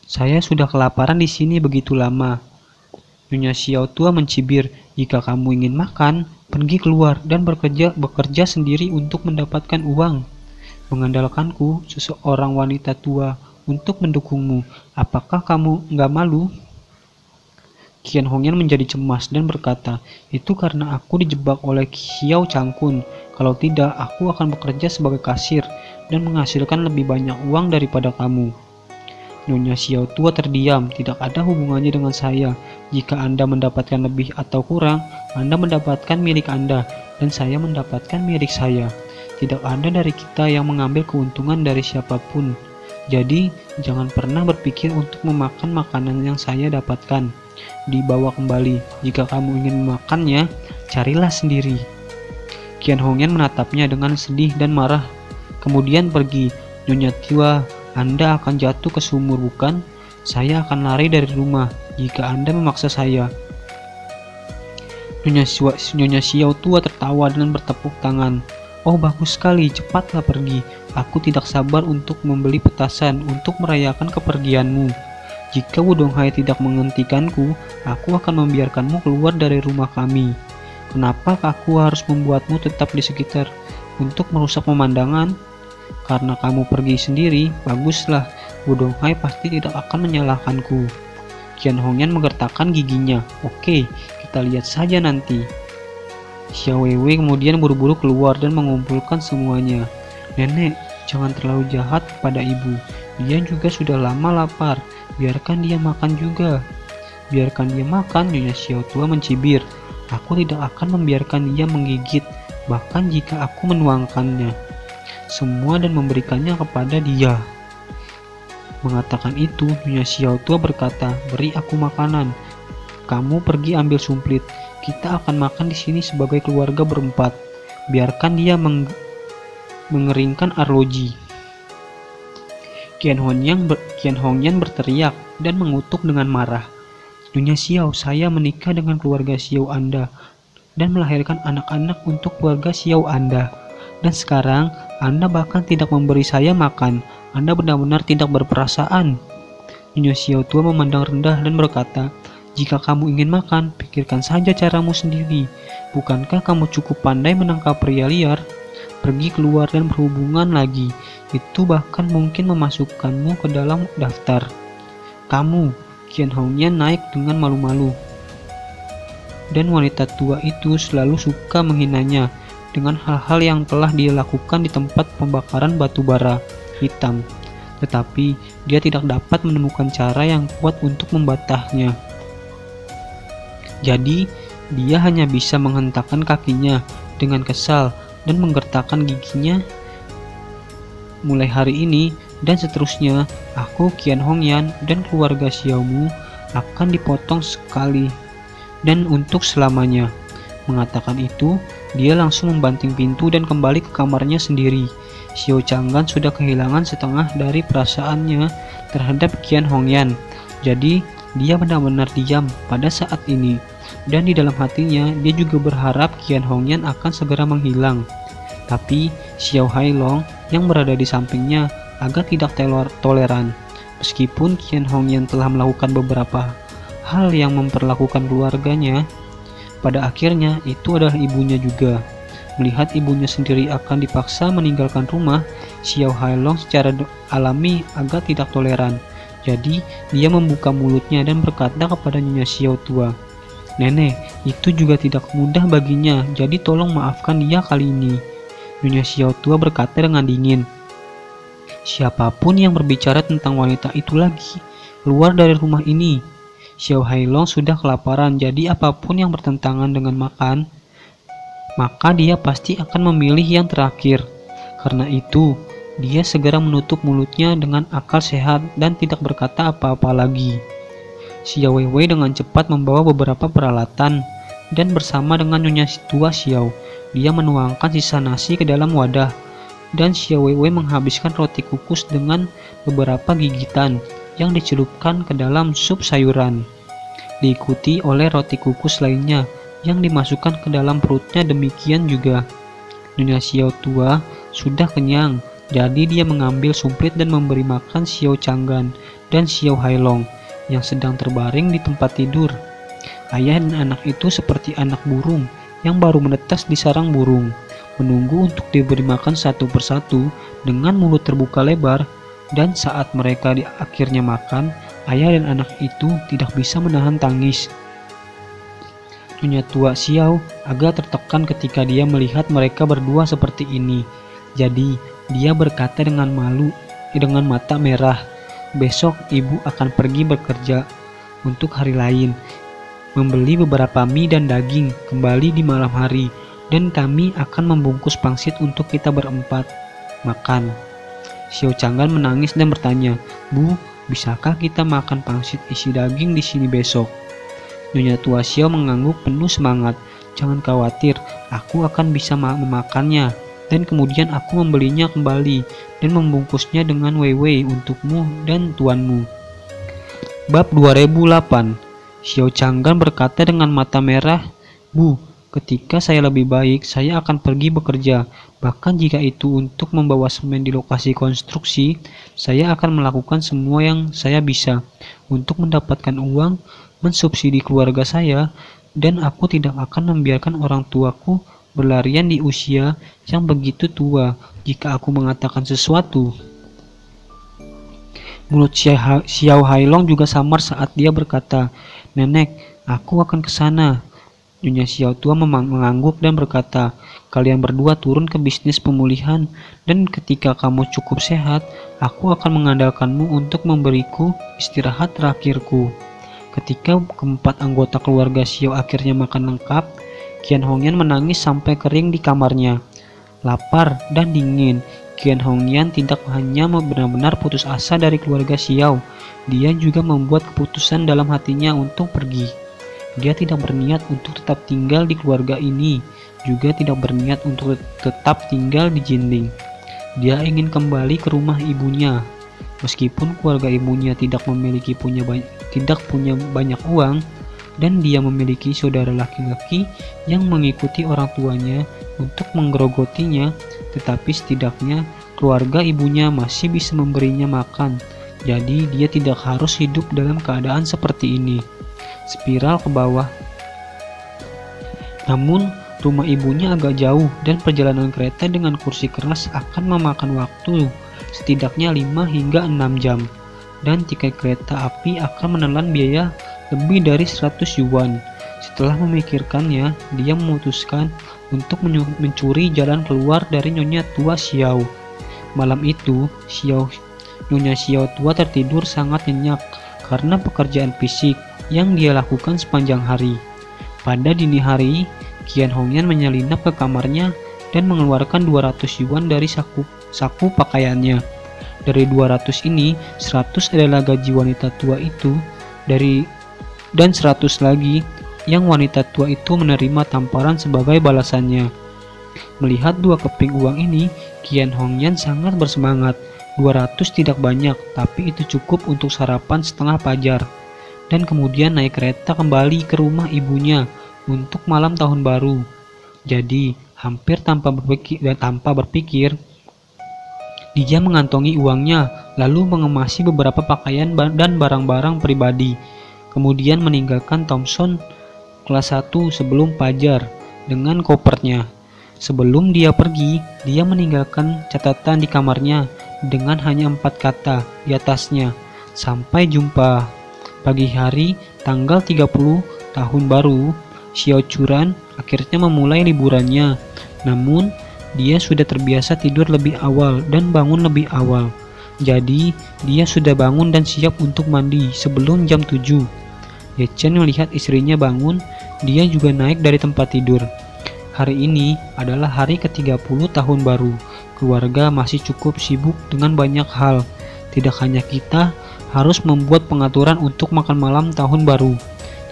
Saya sudah kelaparan di sini begitu lama." Nyonya Xiao tua mencibir, "Jika kamu ingin makan, pergi keluar dan bekerja sendiri untuk mendapatkan uang. Mengandalkanku, seseorang wanita tua, untuk mendukungmu. Apakah kamu nggak malu?" Qian Hongyan menjadi cemas dan berkata, "Itu karena aku dijebak oleh Xiao Changkun. Kalau tidak, aku akan bekerja sebagai kasir dan menghasilkan lebih banyak uang daripada kamu." Nyonya Xiao tua terdiam. "Tidak ada hubungannya dengan saya. Jika Anda mendapatkan lebih atau kurang, Anda mendapatkan milik Anda, dan saya mendapatkan milik saya. Tidak ada dari kita yang mengambil keuntungan dari siapapun. Jadi, jangan pernah berpikir untuk memakan makanan yang saya dapatkan. Dibawa kembali. Jika kamu ingin memakannya, carilah sendiri." Qian Hongyan menatapnya dengan sedih dan marah. Kemudian pergi. "Nyonya tua, Anda akan jatuh ke sumur, bukan? Saya akan lari dari rumah jika Anda memaksa saya." Nyonya Xiao tua tertawa dan bertepuk tangan. "Oh, bagus sekali, cepatlah pergi. Aku tidak sabar untuk membeli petasan untuk merayakan kepergianmu. Jika Wudong Hai tidak menghentikanku, aku akan membiarkanmu keluar dari rumah kami. Kenapa aku harus membuatmu tetap di sekitar untuk merusak pemandangan? Karena kamu pergi sendiri, baguslah. Wudong Hai pasti tidak akan menyalahkanku." Qian Hongyan menggertakkan giginya. "Oke, kita lihat saja nanti." Xiao Weiwei kemudian buru-buru keluar dan mengumpulkan semuanya. "Nenek, jangan terlalu jahat kepada ibu. Dia juga sudah lama lapar. Biarkan dia makan juga." "Biarkan dia makan," Nyonya Xiao tua mencibir. "Aku tidak akan membiarkan dia menggigit, bahkan jika aku menuangkannya semua dan memberikannya kepada dia." Mengatakan itu, Nyonya Xiao tua berkata, "Beri aku makanan. Kamu pergi ambil sumplit. Kita akan makan di sini sebagai keluarga berempat. Biarkan dia mengeringkan arloji." Qian Hongyan berteriak dan mengutuk dengan marah, "Nyonya Xiao, saya menikah dengan keluarga Xiao Anda dan melahirkan anak-anak untuk keluarga Xiao Anda. Dan sekarang Anda bahkan tidak memberi saya makan. Anda benar-benar tidak berperasaan." Nyonya Xiao tua memandang rendah dan berkata, "Jika kamu ingin makan, pikirkan saja caramu sendiri. Bukankah kamu cukup pandai menangkap pria liar? Pergi keluar dan berhubungan lagi. Itu bahkan mungkin memasukkanmu ke dalam daftar." "Kamu," Qian Hongyan naik dengan malu-malu. Dan wanita tua itu selalu suka menghinanya dengan hal-hal yang telah dia lakukan di tempat pembakaran batu bara hitam. Tetapi dia tidak dapat menemukan cara yang kuat untuk membatahnya. Jadi, dia hanya bisa menghentakkan kakinya dengan kesal dan menggertakkan giginya. "Mulai hari ini dan seterusnya, aku, Qian Hongyan, dan keluarga Xiaomu akan dipotong sekali. dan untuk selamanya. Mengatakan itu, dia langsung membanting pintu dan kembali ke kamarnya sendiri. Xiao Changgan sudah kehilangan setengah dari perasaannya terhadap Qian Hongyan. Jadi, dia benar-benar diam pada saat ini. Dan di dalam hatinya, dia juga berharap Qian Hongyan akan segera menghilang. Tapi, Xiao Hailong yang berada di sampingnya agak tidak toleran. Meskipun Qian Hongyan telah melakukan beberapa hal yang memperlakukan keluarganya, pada akhirnya itu adalah ibunya juga. Melihat ibunya sendiri akan dipaksa meninggalkan rumah, Xiao Hailong secara alami agak tidak toleran. Jadi, dia membuka mulutnya dan berkata kepada Nyonya Xiao tua, "Nenek, itu juga tidak mudah baginya, jadi tolong maafkan dia kali ini." Nyonya Xiao tua berkata dengan dingin, "Siapapun yang berbicara tentang wanita itu lagi, keluar dari rumah ini." Xiao Hailong sudah kelaparan, jadi apapun yang bertentangan dengan makan, maka dia pasti akan memilih yang terakhir. Karena itu, dia segera menutup mulutnya dengan akal sehat dan tidak berkata apa-apa lagi. Xiao Weiwei dengan cepat membawa beberapa peralatan, dan bersama dengan Nyonya tua Xiao, dia menuangkan sisa nasi ke dalam wadah, dan Xiao Weiwei menghabiskan roti kukus dengan beberapa gigitan yang dicelupkan ke dalam sup sayuran, diikuti oleh roti kukus lainnya yang dimasukkan ke dalam perutnya. Demikian juga Nyonya Xiao tua sudah kenyang, jadi dia mengambil sumpit dan memberi makan Xiao Changgan dan Xiao Hailong yang sedang terbaring di tempat tidur. Ayah dan anak itu seperti anak burung yang baru menetas di sarang burung, menunggu untuk diberi makan satu persatu dengan mulut terbuka lebar. Dan saat mereka akhirnya makan, ayah dan anak itu tidak bisa menahan tangis. Nyonya tua Xiao agak tertekan ketika dia melihat mereka berdua seperti ini. Jadi, dia berkata dengan malu, dengan mata merah, "Besok ibu akan pergi bekerja untuk hari lain, membeli beberapa mie dan daging, kembali di malam hari, dan kami akan membungkus pangsit untuk kita berempat makan." Xiao Changgan menangis dan bertanya, "Bu, bisakah kita makan pangsit isi daging di sini besok?" Nyonya tua Xiao mengangguk penuh semangat, "Jangan khawatir, aku akan bisa memakannya, dan kemudian aku membelinya kembali dan membungkusnya dengan Weiwei untukmu dan tuanmu." Bab 2008. Xiao Changgan berkata dengan mata merah, "Bu, ketika saya lebih baik, saya akan pergi bekerja. Bahkan jika itu untuk membawa semen di lokasi konstruksi, saya akan melakukan semua yang saya bisa untuk mendapatkan uang, mensubsidi keluarga saya, dan aku tidak akan membiarkan orang tuaku berlarian di usia yang begitu tua jika aku mengatakan sesuatu." Mulut Xiao Hailong juga samar saat dia berkata, "Nenek, aku akan ke sana." Nyonya Xiao tua mengangguk dan berkata, "Kalian berdua turun ke bisnis pemulihan, dan ketika kamu cukup sehat, aku akan mengandalkanmu untuk memberiku istirahat terakhirku." Ketika keempat anggota keluarga Xiao akhirnya makan lengkap, Qian Hongyan menangis sampai kering di kamarnya. Lapar dan dingin, Qian Hongyan tidak hanya benar-benar putus asa dari keluarga Xiao, dia juga membuat keputusan dalam hatinya untuk pergi. Dia tidak berniat untuk tetap tinggal di keluarga ini, juga tidak berniat untuk tetap tinggal di Jinling. Dia ingin kembali ke rumah ibunya. Meskipun keluarga ibunya tidak punya banyak uang, dan dia memiliki saudara laki-laki yang mengikuti orang tuanya untuk menggerogotinya, tetapi setidaknya keluarga ibunya masih bisa memberinya makan. Jadi dia tidak harus hidup dalam keadaan seperti ini, spiral ke bawah. Namun, rumah ibunya agak jauh dan perjalanan kereta dengan kursi keras akan memakan waktu setidaknya 5 hingga 6 jam. Dan tiket kereta api akan menelan biaya lebih dari 100 yuan. Setelah memikirkannya, dia memutuskan untuk mencuri jalan keluar dari Nyonya tua Xiao. Malam itu, Nyonya Xiao tua tertidur sangat nyenyak karena pekerjaan fisik yang dia lakukan sepanjang hari. Pada dini hari, Qian Hongyan menyelinap ke kamarnya dan mengeluarkan 200 yuan dari saku pakaiannya. Dari 200 ini, 100 adalah gaji wanita tua itu, dan 100 lagi yang wanita tua itu menerima tamparan sebagai balasannya. Melihat 2 keping uang ini, Qian Hongyan sangat bersemangat. 200 tidak banyak, tapi itu cukup untuk sarapan setengah fajar. Dan kemudian naik kereta kembali ke rumah ibunya untuk malam tahun baru. Jadi, hampir tanpa berpikir, dia mengantongi uangnya, lalu mengemasi beberapa pakaian dan barang-barang pribadi. Kemudian meninggalkan Thomson kelas 1 sebelum fajar dengan kopernya. Sebelum dia pergi, dia meninggalkan catatan di kamarnya dengan hanya 4 kata di atasnya. Sampai jumpa. Pagi hari tanggal 30 tahun baru, Xiao Churan akhirnya memulai liburannya. Namun, dia sudah terbiasa tidur lebih awal dan bangun lebih awal. Jadi, dia sudah bangun dan siap untuk mandi sebelum jam 7. Ye Chen melihat istrinya bangun, dia juga naik dari tempat tidur. Hari ini adalah hari ke-30 tahun baru. Keluarga masih cukup sibuk dengan banyak hal. Tidak hanya kita harus membuat pengaturan untuk makan malam tahun baru,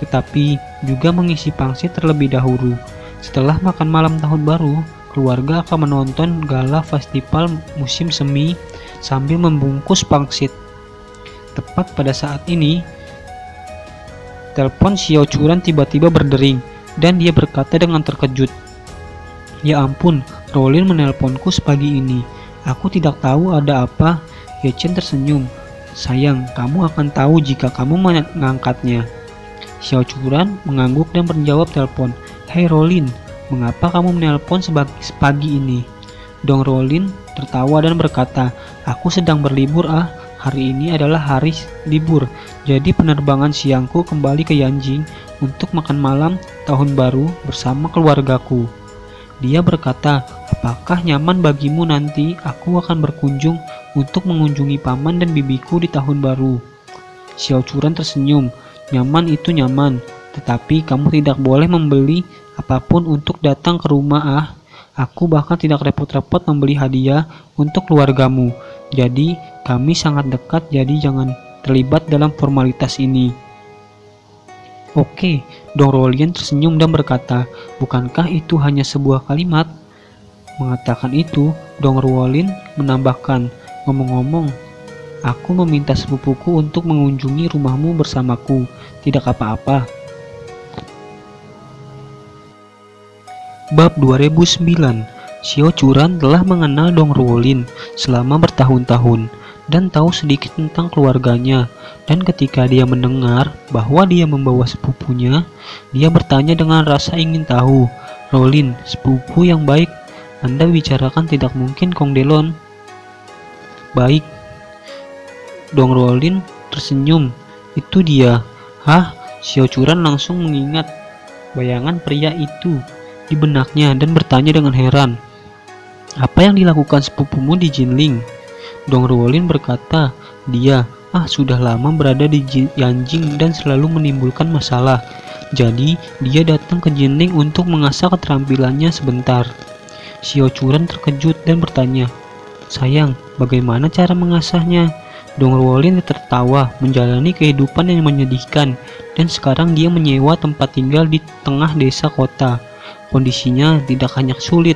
tetapi juga mengisi pangsit terlebih dahulu. Setelah makan malam tahun baru, keluarga akan menonton gala festival musim semi sambil membungkus pangsit. Tepat pada saat ini, telepon Xiao Churan tiba-tiba berdering, dan dia berkata dengan terkejut, "Ya ampun, Rolin menelponku sepagi ini. Aku tidak tahu ada apa." Ye Chen tersenyum. "Sayang, kamu akan tahu jika kamu mengangkatnya." Xiao Churan mengangguk dan menjawab telepon. "Hei Rolin, mengapa kamu menelpon sepagi ini?" Dong Rolin tertawa dan berkata, "Aku sedang berlibur ah. Hari ini adalah hari libur, jadi penerbangan siangku kembali ke Yanjing untuk makan malam tahun baru bersama keluargaku." Dia berkata, "Apakah nyaman bagimu nanti aku akan berkunjung untuk mengunjungi paman dan bibiku di tahun baru?" Xiao Churan tersenyum. "Nyaman itu nyaman, tetapi kamu tidak boleh membeli apapun untuk datang ke rumah ah. Aku bahkan tidak repot-repot membeli hadiah untuk keluargamu. Jadi kami sangat dekat, jadi jangan terlibat dalam formalitas ini." "Oke," Dong Rolin tersenyum dan berkata, "Bukankah itu hanya sebuah kalimat?" Mengatakan itu, Dong Rolin menambahkan, "Ngomong-ngomong, aku meminta sepupuku untuk mengunjungi rumahmu bersamaku. Tidak apa-apa." Bab 2009. Xiao Churan telah mengenal Dong Rolin selama bertahun-tahun dan tahu sedikit tentang keluarganya, dan ketika dia mendengar bahwa dia membawa sepupunya, dia bertanya dengan rasa ingin tahu, "Rolin, sepupu yang baik, Anda bicarakan tidak mungkin Kong Delon?" "Baik." Dong Rolin tersenyum. "Itu dia." "Hah?" Xiao Churan langsung mengingat bayangan pria itu di benaknya dan bertanya dengan heran, "Apa yang dilakukan sepupumu di Jinling?" Dong Rolin berkata, "Dia sudah lama berada di Yanjing dan selalu menimbulkan masalah. Jadi dia datang ke Jinling untuk mengasah keterampilannya sebentar." Xiao Churan terkejut dan bertanya, "Sayang, bagaimana cara mengasahnya?" Dong Rolin tertawa. "Menjalani kehidupan yang menyedihkan, dan sekarang dia menyewa tempat tinggal di tengah desa kota. Kondisinya tidak hanya sulit."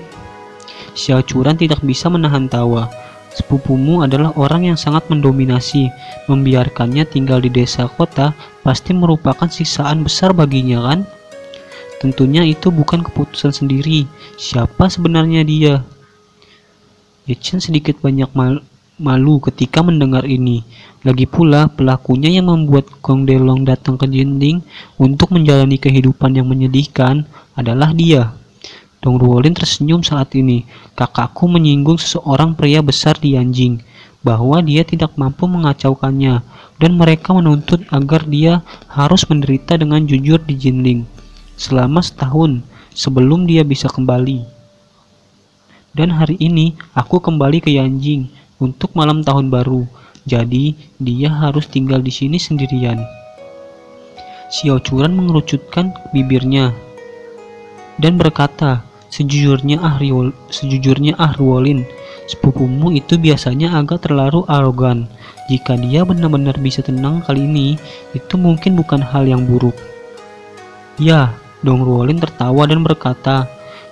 Xiao Churan tidak bisa menahan tawa. "Sepupumu adalah orang yang sangat mendominasi. Membiarkannya tinggal di desa kota pasti merupakan siksaan besar baginya, kan?" "Tentunya itu bukan keputusan sendiri. Siapa sebenarnya dia?" Ye Chen sedikit banyak malu ketika mendengar ini. Lagi pula, pelakunya yang membuat Kong Delong datang ke Jinling untuk menjalani kehidupan yang menyedihkan adalah dia. Dong Rolin tersenyum saat ini. "Kakakku menyinggung seseorang pria besar di Yanjing, bahwa dia tidak mampu mengacaukannya, dan mereka menuntut agar dia harus menderita dengan jujur di Jinling selama setahun sebelum dia bisa kembali. Dan hari ini aku kembali ke Yanjing untuk malam tahun baru, jadi dia harus tinggal di sini sendirian." Xiao Churan mengerucutkan bibirnya dan berkata, Sejujurnya Rolin, sepupumu itu biasanya agak terlalu arogan. Jika dia benar-benar bisa tenang kali ini, itu mungkin bukan hal yang buruk." Ya, Dong Ruolin tertawa dan berkata,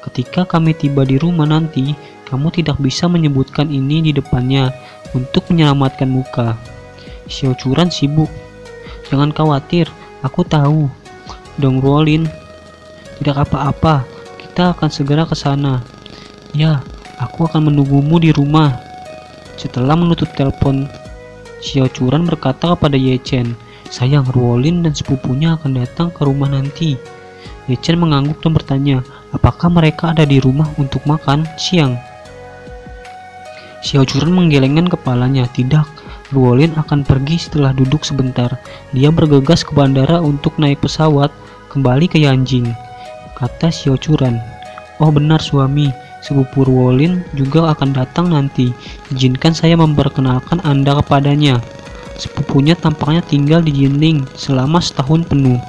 ketika kami tiba di rumah nanti, kamu tidak bisa menyebutkan ini di depannya untuk menyelamatkan muka. Xiao Churan sibuk. Jangan khawatir, aku tahu. Dong Ruolin, tidak apa-apa, kita akan segera ke sana. Ya, aku akan menunggumu di rumah. Setelah menutup telepon, Xiao Churan berkata kepada Ye Chen, sayang, Ruolin dan sepupunya akan datang ke rumah nanti. Ye Chen mengangguk dan bertanya, apakah mereka ada di rumah untuk makan siang? Xiao Churan menggelengkan kepalanya. Tidak, Ruolin akan pergi setelah duduk sebentar. Dia bergegas ke bandara untuk naik pesawat kembali ke Yanjing, kata Xiao Churan. Oh benar suami, sepupu Ruolin juga akan datang nanti. Izinkan saya memperkenalkan Anda kepadanya. Sepupunya tampaknya tinggal di Jinling selama setahun penuh.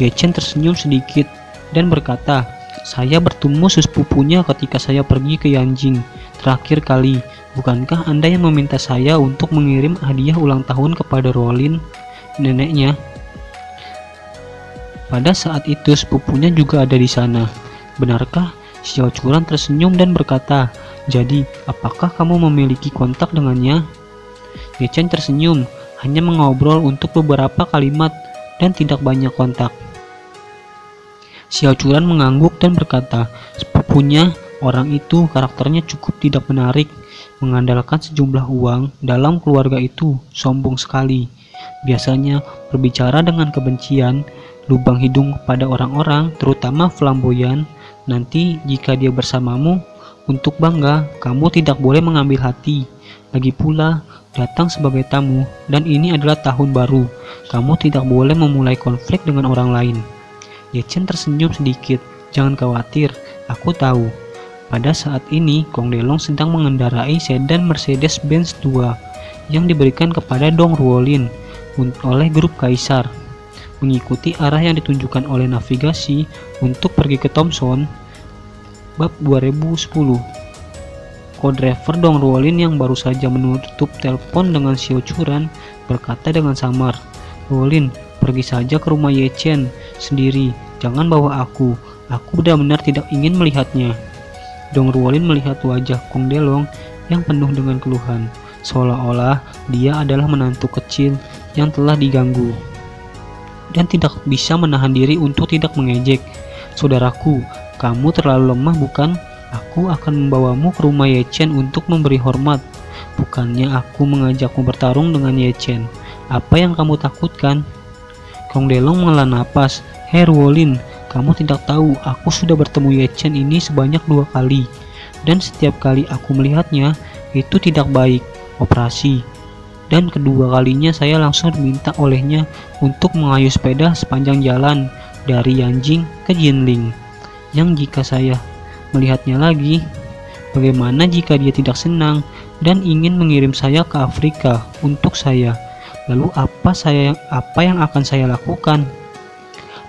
Ye Chen tersenyum sedikit dan berkata, saya bertemu sepupunya ketika saya pergi ke Yanjing terakhir kali. Bukankah Anda yang meminta saya untuk mengirim hadiah ulang tahun kepada Ruolin, neneknya? Pada saat itu sepupunya juga ada di sana. Benarkah? Xiao Churan tersenyum dan berkata, jadi apakah kamu memiliki kontak dengannya? Ye Chen tersenyum, hanya mengobrol untuk beberapa kalimat dan tidak banyak kontak. Xiao Churan mengangguk dan berkata, sepupunya orang itu karakternya cukup tidak menarik, mengandalkan sejumlah uang dalam keluarga itu, sombong sekali. Biasanya berbicara dengan kebencian, lubang hidung kepada orang-orang, terutama flamboyan. Nanti jika dia bersamamu untuk bangga, kamu tidak boleh mengambil hati. Lagi pula, datang sebagai tamu, dan ini adalah tahun baru. Kamu tidak boleh memulai konflik dengan orang lain. Ye Chen tersenyum sedikit. Jangan khawatir, aku tahu. Pada saat ini, Kong Delong sedang mengendarai sedan Mercedes-Benz 2 yang diberikan kepada Dong Ruolin oleh grup Kaisar, mengikuti arah yang ditunjukkan oleh navigasi untuk pergi ke Thomson. Bab 2010. Co-driver Dong Ruolin yang baru saja menutup telepon dengan Xiao Churan berkata dengan samar, Ruolin, pergi saja ke rumah Ye Chen sendiri, jangan bawa aku benar-benar tidak ingin melihatnya. Dong Ruolin melihat wajah Kong Delong yang penuh dengan keluhan, seolah-olah dia adalah menantu kecil yang telah diganggu dan tidak bisa menahan diri untuk tidak mengejek. Saudaraku, kamu terlalu lemah bukan? Aku akan membawamu ke rumah Ye Chen untuk memberi hormat. Bukannya aku mengajakmu bertarung dengan Ye Chen. Apa yang kamu takutkan? Kong Delong menghela napas. Hei Ruolin, kamu tidak tahu aku sudah bertemu Ye Chen ini sebanyak 2 kali. Dan setiap kali aku melihatnya, itu tidak baik. Operasi. Dan kedua kalinya saya langsung diminta olehnya untuk mengayuh sepeda sepanjang jalan dari Yanjing ke Jinling. Yang jika saya melihatnya lagi, bagaimana jika dia tidak senang dan ingin mengirim saya ke Afrika untuk saya? Lalu apa yang akan saya lakukan?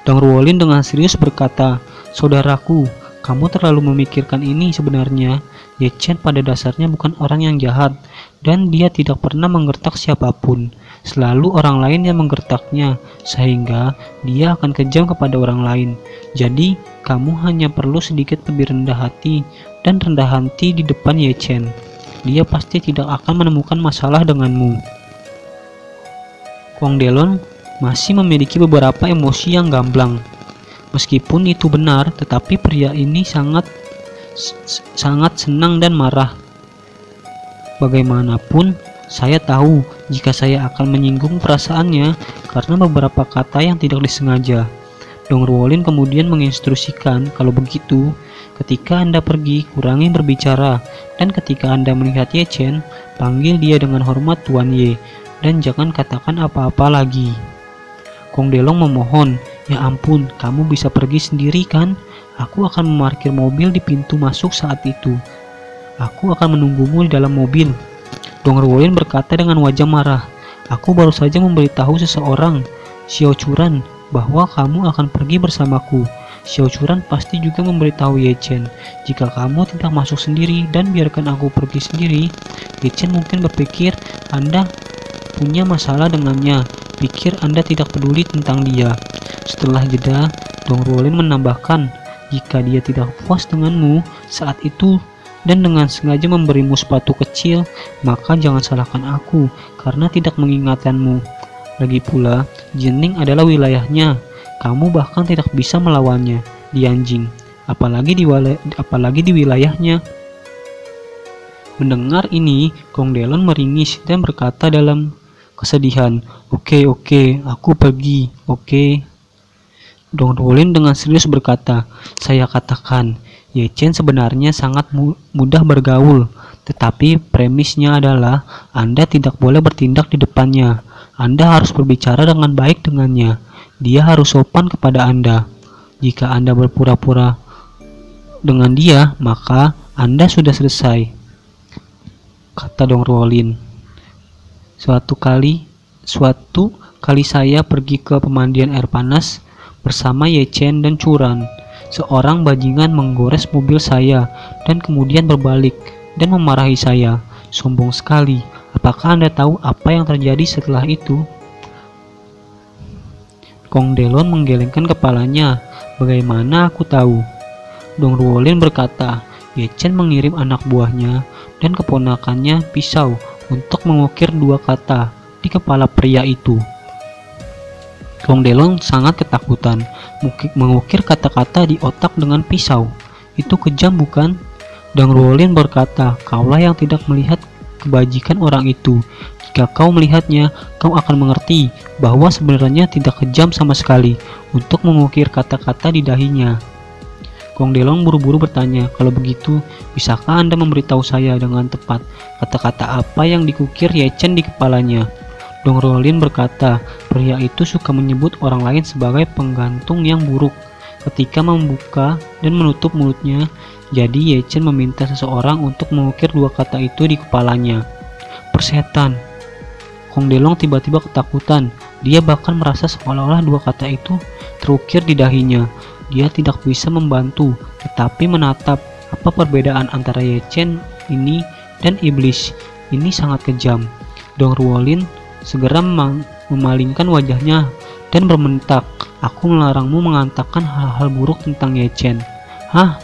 Dong Ruolin dengan serius berkata, saudaraku, kamu terlalu memikirkan ini sebenarnya. Ye Chen pada dasarnya bukan orang yang jahat, dan dia tidak pernah menggertak siapapun. Selalu orang lain yang menggertaknya, sehingga dia akan kejam kepada orang lain. Jadi, kamu hanya perlu sedikit lebih rendah hati dan rendah hati di depan Ye Chen. Dia pasti tidak akan menemukan masalah denganmu. Kong Delong masih memiliki beberapa emosi yang gamblang. Meskipun itu benar, tetapi pria ini sangat senang dan marah. Bagaimanapun, saya tahu jika saya akan menyinggung perasaannya karena beberapa kata yang tidak disengaja. Dong Ruolin kemudian menginstruksikan, kalau begitu, ketika Anda pergi, kurangi berbicara, dan ketika Anda melihat Ye Chen, panggil dia dengan hormat Tuan Ye, dan jangan katakan apa-apa lagi. Kong Delong memohon, ya ampun, kamu bisa pergi sendiri kan? Aku akan memarkir mobil di pintu masuk saat itu. Aku akan menunggumu di dalam mobil. Dong Ruolin berkata dengan wajah marah, aku baru saja memberitahu seseorang, Xiao Churan, bahwa kamu akan pergi bersamaku. Xiao Churan pasti juga memberitahu Ye Chen, jika kamu tidak masuk sendiri dan biarkan aku pergi sendiri. Ye Chen mungkin berpikir Anda punya masalah dengannya, pikir Anda tidak peduli tentang dia. Setelah jeda, Dong Ruolin menambahkan, jika dia tidak puas denganmu saat itu dan dengan sengaja memberimu sepatu kecil, maka jangan salahkan aku karena tidak mengingatkanmu. Lagi pula, Jining adalah wilayahnya. Kamu bahkan tidak bisa melawannya, Dianjing, apalagi di wilayahnya. Mendengar ini, Kong Delon meringis dan berkata dalam kesedihan, Oke, aku pergi, oke. Dong Ruolin dengan serius berkata, saya katakan, Ye Chen sebenarnya sangat mudah bergaul, tetapi premisnya adalah Anda tidak boleh bertindak di depannya. Anda harus berbicara dengan baik dengannya. Dia harus sopan kepada Anda. Jika Anda berpura-pura dengan dia, maka Anda sudah selesai, kata Dong Ruolin. Suatu kali saya pergi ke pemandian air panas bersama Ye Chen dan Curan. Seorang bajingan menggores mobil saya dan kemudian berbalik dan memarahi saya. Sombong sekali. Apakah Anda tahu apa yang terjadi setelah itu? Kong Delon menggelengkan kepalanya. Bagaimana aku tahu? Dong Ruolin berkata, Ye Chen mengirim anak buahnya dan keponakannya pisau untuk mengukir 2 kata di kepala pria itu. Kong Delon sangat ketakutan. Mengukir kata-kata di otak dengan pisau. Itu kejam, bukan? Dong Ruolin berkata, kaulah yang tidak melihat kebajikan orang itu. Jika kau melihatnya, kau akan mengerti bahwa sebenarnya tidak kejam sama sekali untuk mengukir kata-kata di dahinya. Kong Delon buru-buru bertanya, kalau begitu, bisakah Anda memberitahu saya dengan tepat kata-kata apa yang dikukir Ye Chen di kepalanya? Dong Ruolin berkata, pria itu suka menyebut orang lain sebagai penggantung yang buruk ketika membuka dan menutup mulutnya. Jadi Ye Chen meminta seseorang untuk mengukir 2 kata itu di kepalanya. Persetan. Kong Delon tiba-tiba ketakutan. Dia bahkan merasa seolah-olah 2 kata itu terukir di dahinya. Dia tidak bisa membantu, tetapi menatap. Apa perbedaan antara Ye Chen ini dan iblis? Ini sangat kejam. Dong Ruolin segera memalingkan wajahnya dan bermentak, aku melarangmu mengatakan hal-hal buruk tentang Ye Chen. Hah?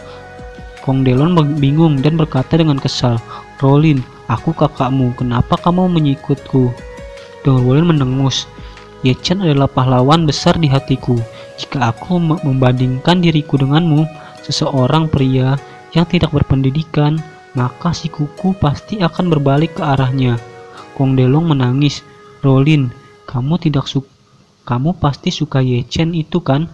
Kong Delon bingung dan berkata dengan kesal, Ruolin, aku kakakmu, kenapa kamu mengikutku? Dong Ruolin mendengus, Ye Chen adalah pahlawan besar di hatiku. Jika aku membandingkan diriku denganmu, seseorang pria yang tidak berpendidikan, maka si kuku pasti akan berbalik ke arahnya. Kong Delon menangis, Ruolin, kamu pasti suka Ye Chen itu kan?